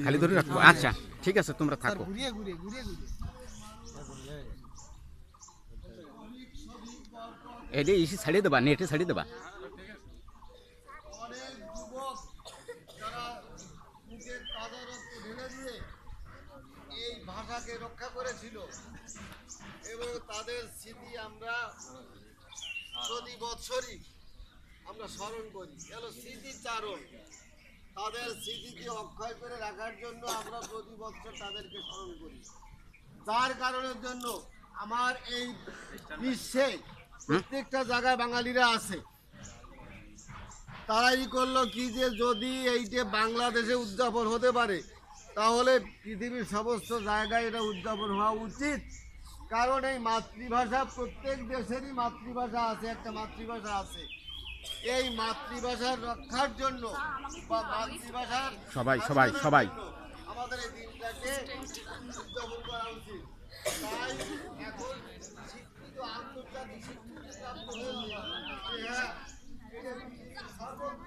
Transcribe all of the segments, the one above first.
খালি ধরে রাখবো। আচ্ছা ঠিক আছে, তোমরা থাকো। এটা ইসি ছাড়িয়ে দেবা, নেটে ছাড়িয়ে দেবা। এই ভাষাকে রক্ষা করেছিল এবং তাদের স্মৃতি আমরা প্রতি বছরই আমরা স্মরণ করি। এলো স্মৃতিচারণ, তাদের স্মৃতিকে অক্ষয় করে রাখার জন্য আমরা প্রতি বছর তাদেরকে স্মরণ করি। যার কারণের জন্য আমার এই বিশ্বে প্রত্যেকটা জায়গায় বাঙালিরা আছে। তারাই করলো কি যে যদি এইটা বাংলাদেশে উদযাপন হতে পারে তাহলে পৃথিবীর সমস্ত জায়গায় এটা উদযাপন হওয়া উচিত। কারণ এই মাতৃভাষা, প্রত্যেক দেশেরই মাতৃভাষা আছে, একটা মাতৃভাষা আছে। এই মাতৃভাষার রক্ষার জন্য বা মাতৃভাষার সবাই সবাই সবাই আমাদের এই দিনটাকে উদযাপন করা উচিত। তাই এখন শিক্ষিত, আন্তর্জাতিক স্বীকৃতি প্রাপ্ত হয়েছে। হ্যাঁ, এটা সর্বোচ্চ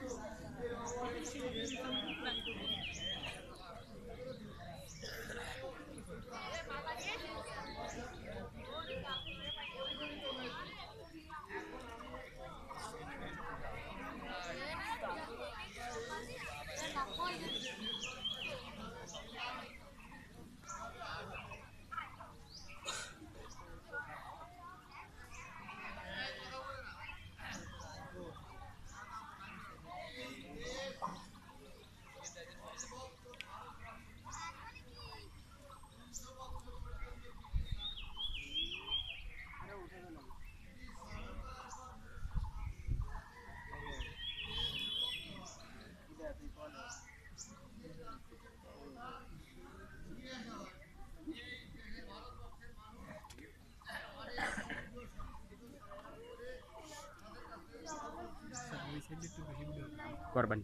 করবেন।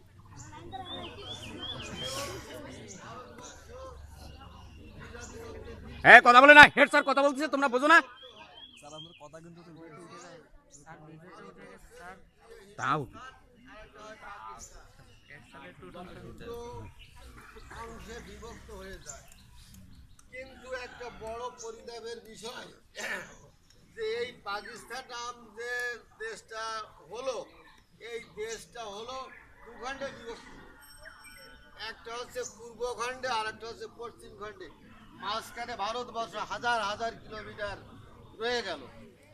হ্যাঁ কথা বলে না, হেড স্যার কথা বলতেছে, তোমরা বোঝো না? তাও অংশে বিভক্ত হয়ে যায়। কিন্তু একটা বড় পরিতাপের বিষয় যে এই পাকিস্তান নাম যে দেশটা হলো, এই দেশটা হলো দুখণ্ডে বিভক্ত। একটা হচ্ছে পূর্ব খণ্ডে আর একটা হচ্ছে পশ্চিম খণ্ডে। মাঝখানে ভারতবর্ষ হাজার হাজার কিলোমিটার রয়ে গেল।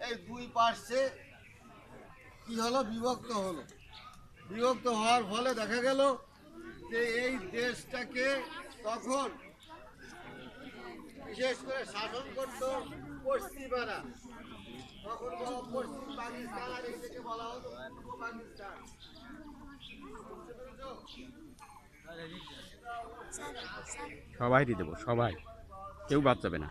এই দুই পার্শ্বে কি হলো, বিভক্ত হলো। বিভক্ত হওয়ার ফলে দেখা গেল যে এই দেশটাকে তখন বিশেষ করে শাসন করত পশ্চিমারা। তখন পশ্চিম পাকিস্তান, আর এটাকে বলা হতো পূর্ব পাকিস্তান। সবাই দিয়ে দেবো, সবাই, কেউ বাদ যাবে না।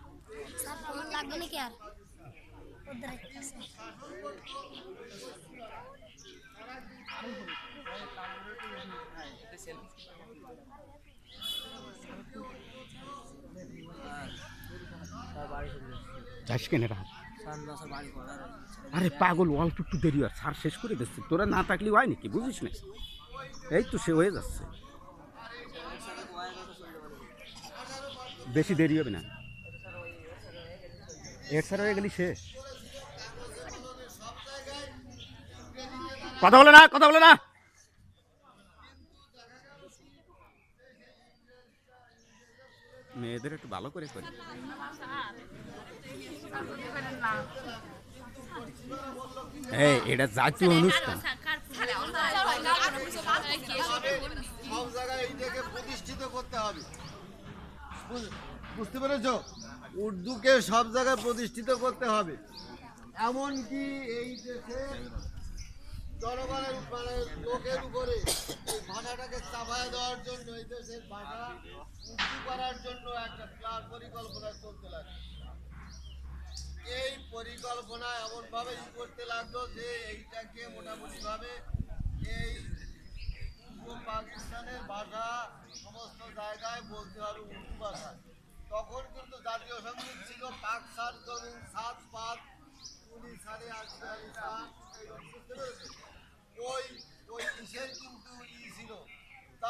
যাস কেন রাত? আরে পাগল, অল্প একটু দেরি হয়, সার শেষ করে দিচ্ছে, তোরা না থাকলে হয় নাকি, বুঝিস না? এই তো সে হয়ে যাচ্ছে, বেশি দেরি হবে না। এক সার হয়ে গেলি শেষ। কথা বলে না, কথা বলে না। মেয়েদের একটু ভালো করে করি। এই এটা জাতীয় অনুষ্ঠান। সব জায়গায় এইটাকে প্রতিষ্ঠিত করতে হবে, বুঝতে পেরেছ? উর্দুকে সব জায়গায় প্রতিষ্ঠিত করতে হবে। এমনকি এই দেশে জনগণের মানে লোকের উপরে এই ভাষাটাকে চাপায় দেওয়ার জন্য, এই দেশের ভাষা উর্দু করার জন্য একটা পরিকল্পনা চলতে লাগলো। এই পরিকল্পনা এমনভাবে করতে লাগলো যে এইটাকে মোটামুটিভাবে এই পূর্ব পাকিস্তানের ভাষা সমস্ত জায়গায় বলতে হবে উর্দু ভাষা। তখন কিন্তু জাতীয় সঙ্গীত ছিল পাক সার জমিন সাত পাত পুলিশ সারে আসবে। ওই ওই ইসের কিন্তু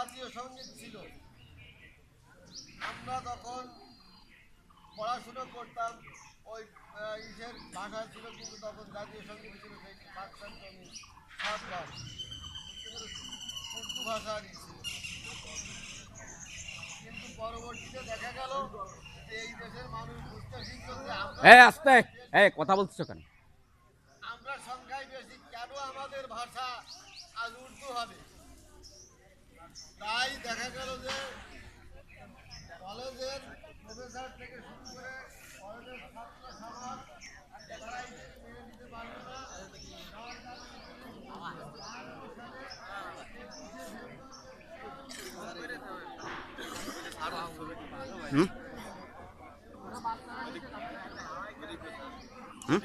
জাতীয় সঙ্গীত ছিল। আমরা তখন পড়াশুনো করতাম ওই ইসের ভাষা ছিল, কিন্তু তখন জাতীয় সঙ্গীত ছিল সেই পাকিস্তান জমি সাতবার উর্দু ভাষা ছিল। কিন্তু পরবর্তীতে দেখা গেল যে এই দেশের মানুষ বুঝতে শিখল যে আস্তে কথা বলছো কেন? আমরা সংখ্যায় বেশি, কেন আমাদের ভাষা আজ উর্দু হবে? তাই দেখা গেল যে কলেজের প্রফেসর থেকে শুরু করে কলেজের ছাত্র সমাজ তারাই মেনে নিতে পারল না। হুম হুম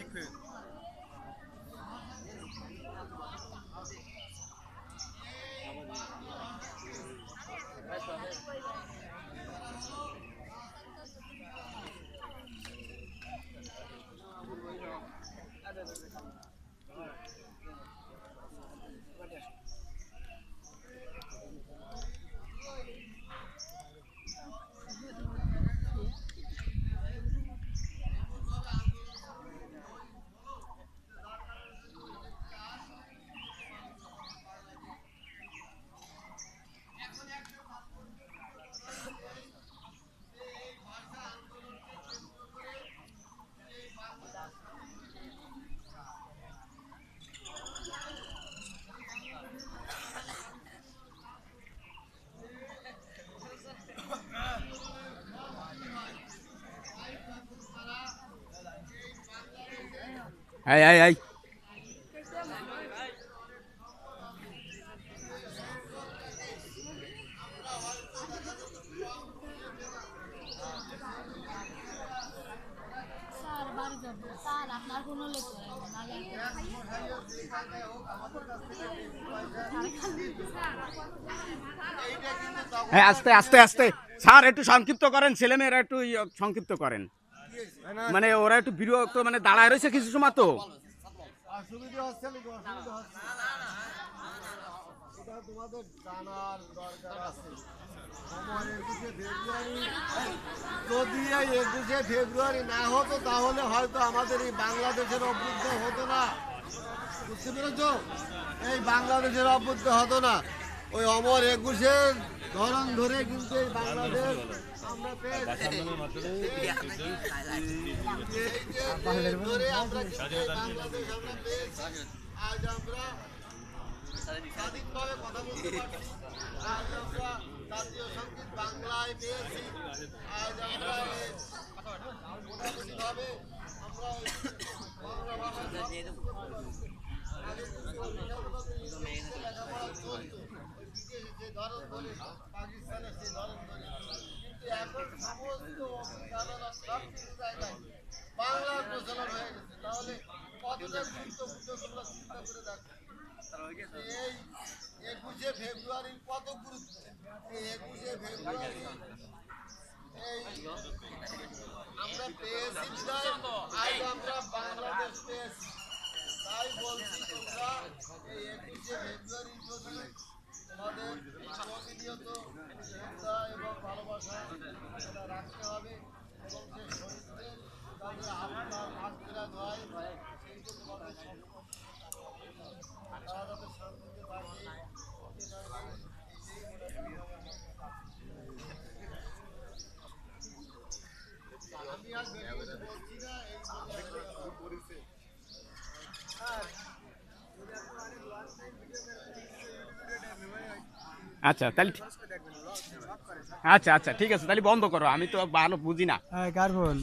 এই আস্তে আস্তে আস্তে স্যার একটু সংক্ষিপ্ত করেন, ছেলেমেয়েরা একটু সংক্ষিপ্ত করেন, মানে ওরা একটু বিরক্ত, মানে দাঁড়ায় রয়েছে কিছু সময় তো। অসুবিধা হচ্ছে নাকি? অসুবিধা হচ্ছে এটা তোমাদের জানার দরকার আছে। আমার 21শে ফেব্রুয়ারি যদি এই 21শে ফেব্রুয়ারি না হতো তাহলে হয়তো আমাদের এই বাংলাদেশের অভ্যুত্থান হতো না। বুঝতে পেরেছ? এই বাংলাদেশের অভ্যুত্থান হতো না। ওই অমর 21শে ধরন ধরে কিন্তু এই বাংলাদেশ আমরা পেয়েছি। আজ আমরা স্বাধীনভাবে কথা বলতে পারছি। আজ আমরা জাতীয় সঙ্গীত বাংলায় পেয়েছি। আজ আমরা মোটামুটিভাবে আমরা বাংলা ভাষা লেখাপড়া চলতো বিদেশে যে ধরন ধরে, পাকিস্তানের সেই ধরন ধরে, কিন্তু এখন সমস্ত অভিজ্ঞতা সব কিছু জায়গায় বাংলার প্রচলন হয়ে গেছে। তাহলে কতটা গুরুত্বপূর্ণ তোমরা চিন্তা করে দেখো। এই 21শে ফেব্রুয়ারি কত গুরুত্ব। এই 21শে ফেব্রুয়ারি এই আমরা পেয়েছি বিদায়, আজ আমরা বাংলাদেশ পেয়েছি। তাই বলছি তোমরা এই 21শে ফেব্রুয়ারি যদি তোমাদের প্রতিনিয়ত শ্রদ্ধা এবং ভালোবাসা সেটা রাখতে হবে, এবং যে শহীদদের তাদের আপনার মাগফিরাত হয় সেইটা তোমাদের তারা যাতে শান্তিতে থাকে। আমি আর বেশি বলছি না। আচ্ছা তাহলে আচ্ছা আচ্ছা ঠিক আছে, তাহলে বন্ধ করো, আমি তো ভালো বুঝি না। কার ফোন?